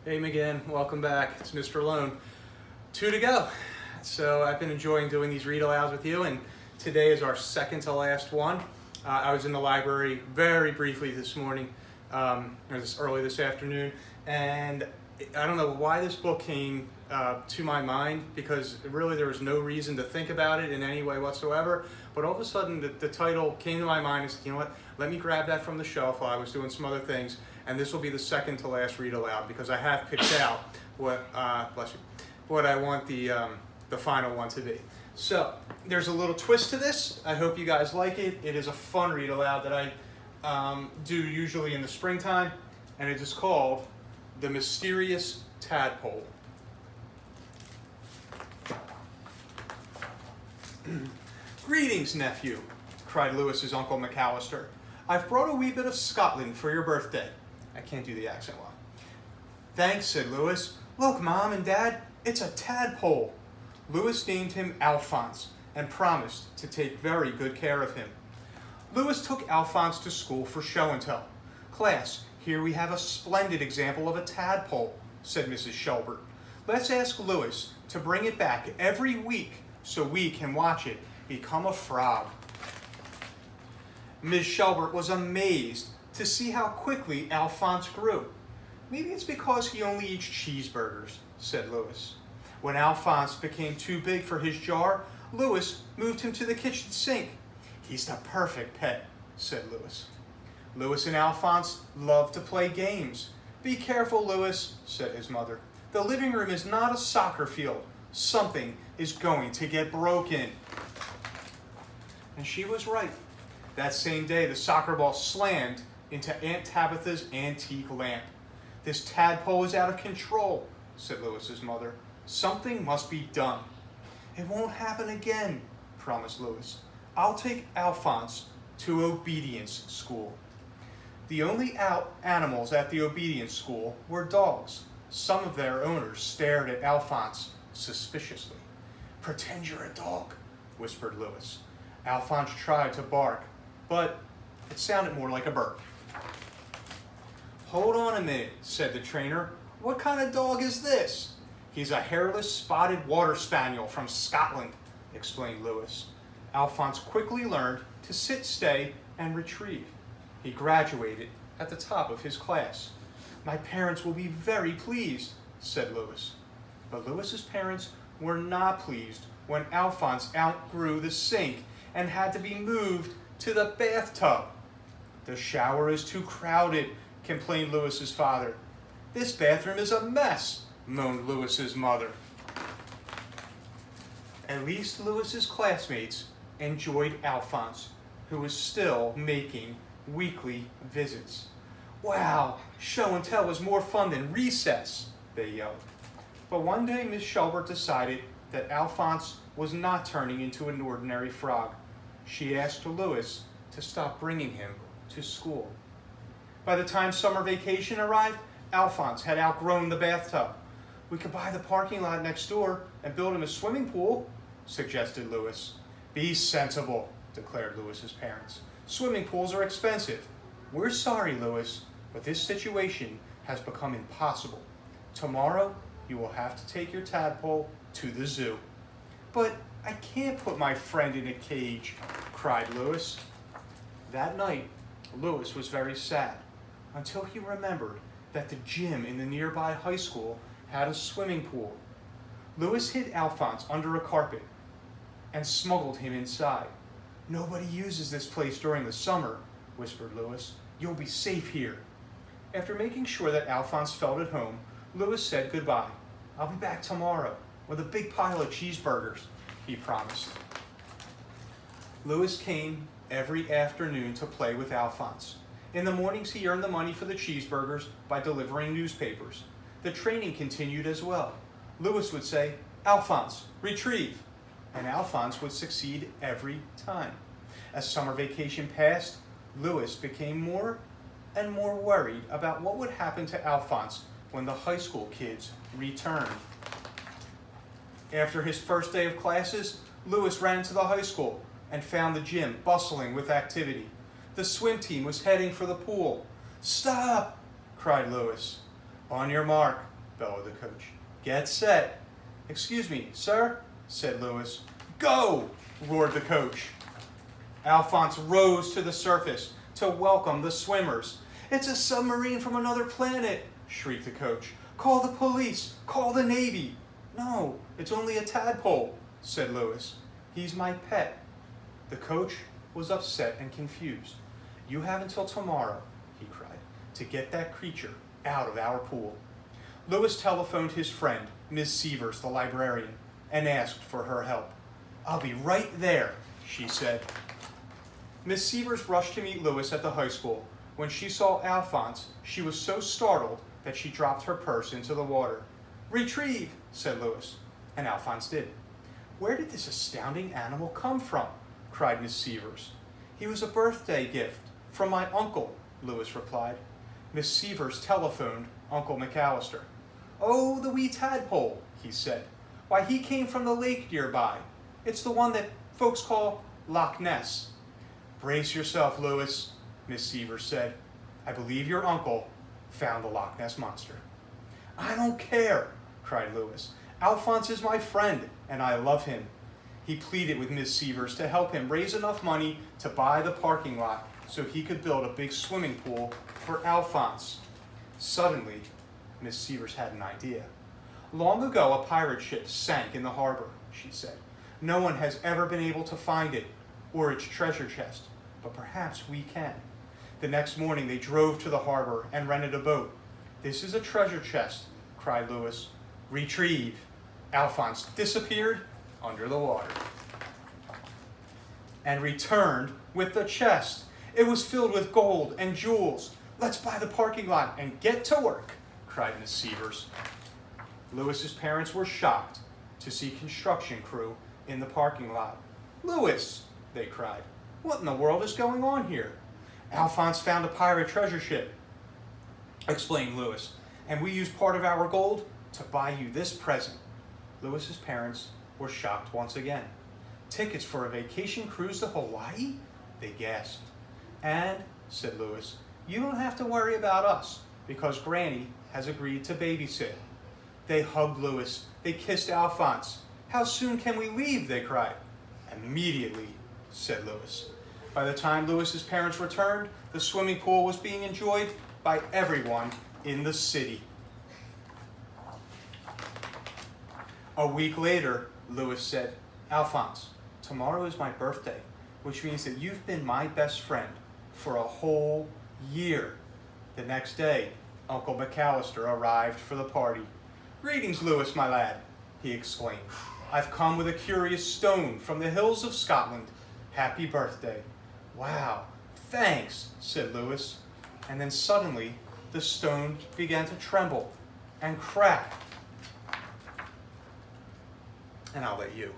Hey again, welcome back. It's Mr. Lohn. 2 to go. So I've been enjoying doing these read alouds with you, and today is our second to last one. I was in the library very briefly this morning, early this afternoon, and I don't know why this book came to my mind, because really there was no reason to think about it in any way whatsoever, but all of a sudden the title came to my mind and said, you know what, let me grab that from the shelf while I was doing some other things, and this will be the second to last read aloud, because I have picked out what I want the final one to be. So there's a little twist to this. I hope you guys like it. It is a fun read aloud that I do usually in the springtime, and it is called The Mysterious Tadpole. Greetings, nephew, cried Lewis's Uncle McAllister. I've brought a wee bit of Scotland for your birthday. I can't do the accent well. Thanks, said Lewis. Look, Mom and Dad, it's a tadpole. Lewis named him Alphonse and promised to take very good care of him. Lewis took Alphonse to school for show and tell. Class, here we have a splendid example of a tadpole, said Mrs. Shelbert. Let's ask Lewis to bring it back every week so we can watch it become a frog. Ms. Shelbert was amazed to see how quickly Alphonse grew. Maybe it's because he only eats cheeseburgers, said Lewis. When Alphonse became too big for his jar, Lewis moved him to the kitchen sink. He's the perfect pet, said Lewis. Lewis and Alphonse loved to play games. Be careful, Lewis, said his mother. The living room is not a soccer field. Something is going to get broken. And she was right. That same day, the soccer ball slammed into Aunt Tabitha's antique lamp. This tadpole is out of control, said Lewis's mother. Something must be done. It won't happen again, promised Lewis. I'll take Alphonse to obedience school. The only animals at the obedience school were dogs. Some of their owners stared at Alphonse suspiciously. Pretend you're a dog, whispered Lewis. Alphonse tried to bark, but it sounded more like a burp. Hold on a minute, said the trainer. What kind of dog is this? He's a hairless spotted water spaniel from Scotland, explained Lewis. Alphonse quickly learned to sit, stay, and retrieve. He graduated at the top of his class. My parents will be very pleased, said Lewis. But Lewis's parents were not pleased when Alphonse outgrew the sink and had to be moved to the bathtub. The shower is too crowded, complained Lewis's father. This bathroom is a mess, moaned Lewis's mother. At least Lewis's classmates enjoyed Alphonse, who was still making weekly visits. Wow, show and tell was more fun than recess, they yelled. But one day Miss Shelbert decided that Alphonse was not turning into an ordinary frog. She asked Lewis to stop bringing him to school. By the time summer vacation arrived, Alphonse had outgrown the bathtub. We could buy the parking lot next door and build him a swimming pool, suggested Lewis. Be sensible, declared Lewis's parents. Swimming pools are expensive. We're sorry, Lewis, but this situation has become impossible. Tomorrow, you will have to take your tadpole to the zoo. But I can't put my friend in a cage, cried Lewis. That night, Lewis was very sad, until he remembered that the gym in the nearby high school had a swimming pool. Lewis hid Alphonse under a carpet and smuggled him inside. Nobody uses this place during the summer, whispered Lewis. You'll be safe here. After making sure that Alphonse felt at home, Lewis said goodbye. I'll be back tomorrow with a big pile of cheeseburgers, he promised. Lewis came every afternoon to play with Alphonse. In the mornings, he earned the money for the cheeseburgers by delivering newspapers. The training continued as well. Lewis would say, Alphonse, retrieve, and Alphonse would succeed every time. As summer vacation passed, Lewis became more and more worried about what would happen to Alphonse when the high school kids returned. After his first day of classes, Lewis ran to the high school and found the gym bustling with activity. The swim team was heading for the pool. Stop, cried Lewis. On your mark, bellowed the coach. Get set. Excuse me, sir, said Louis. Go, roared the coach. Alphonse rose to the surface to welcome the swimmers. It's a submarine from another planet, shrieked the coach. Call the police, call the Navy. No, it's only a tadpole, said Louis. He's my pet. The coach was upset and confused. You have until tomorrow, he cried, to get that creature out of our pool. Louis telephoned his friend, Miss Sievers, the librarian, and asked for her help. I'll be right there, she said. Miss Sievers rushed to meet Louis at the high school. When she saw Alphonse, she was so startled that she dropped her purse into the water. Retrieve, said Louis, and Alphonse did. Where did this astounding animal come from? Cried Miss Sievers. He was a birthday gift from my uncle, Louis replied. Miss Sievers telephoned Uncle McAllister. Oh, the wee tadpole, he said. Why, he came from the lake nearby. It's the one that folks call Loch Ness. Brace yourself, Louis, Miss Sievers said. I believe your uncle found the Loch Ness monster. I don't care, cried Louis. Alphonse is my friend, and I love him. He pleaded with Miss Sievers to help him raise enough money to buy the parking lot so he could build a big swimming pool for Alphonse. Suddenly, Miss Sievers had an idea. Long ago, a pirate ship sank in the harbor, she said. No one has ever been able to find it or its treasure chest, but perhaps we can. The next morning, they drove to the harbor and rented a boat. This is a treasure chest, cried Louis. Retrieve. Alphonse disappeared under the water and returned with the chest. It was filled with gold and jewels. Let's buy the parking lot and get to work, cried Miss Sievers. Louis's parents were shocked to see construction crew in the parking lot. Louis, they cried, what in the world is going on here? Alphonse found a pirate treasure ship, explained Louis, and we used part of our gold to buy you this present. Louis's parents were shocked once again. Tickets for a vacation cruise to Hawaii? They gasped. And, said Louis, you don't have to worry about us because Granny has agreed to babysit. They hugged Louis. They kissed Alphonse. How soon can we leave? They cried. Immediately, said Louis. By the time Louis's parents returned, the swimming pool was being enjoyed by everyone in the city. A week later, Louis said, Alphonse, tomorrow is my birthday, which means that you've been my best friend for a whole year. The next day, Uncle McAllister arrived for the party. Greetings, Louis, my lad, he exclaimed. I've come with a curious stone from the hills of Scotland. Happy birthday. Wow, thanks, said Louis. And then suddenly, the stone began to tremble and crack. And I'll let you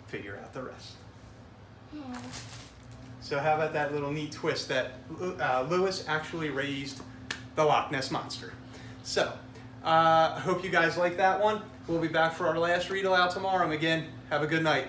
figure out the rest. Aww. So how about that little neat twist that Louis actually raised the Loch Ness Monster. So, I hope you guys like that one. We'll be back for our last read aloud tomorrow. And again, have a good night.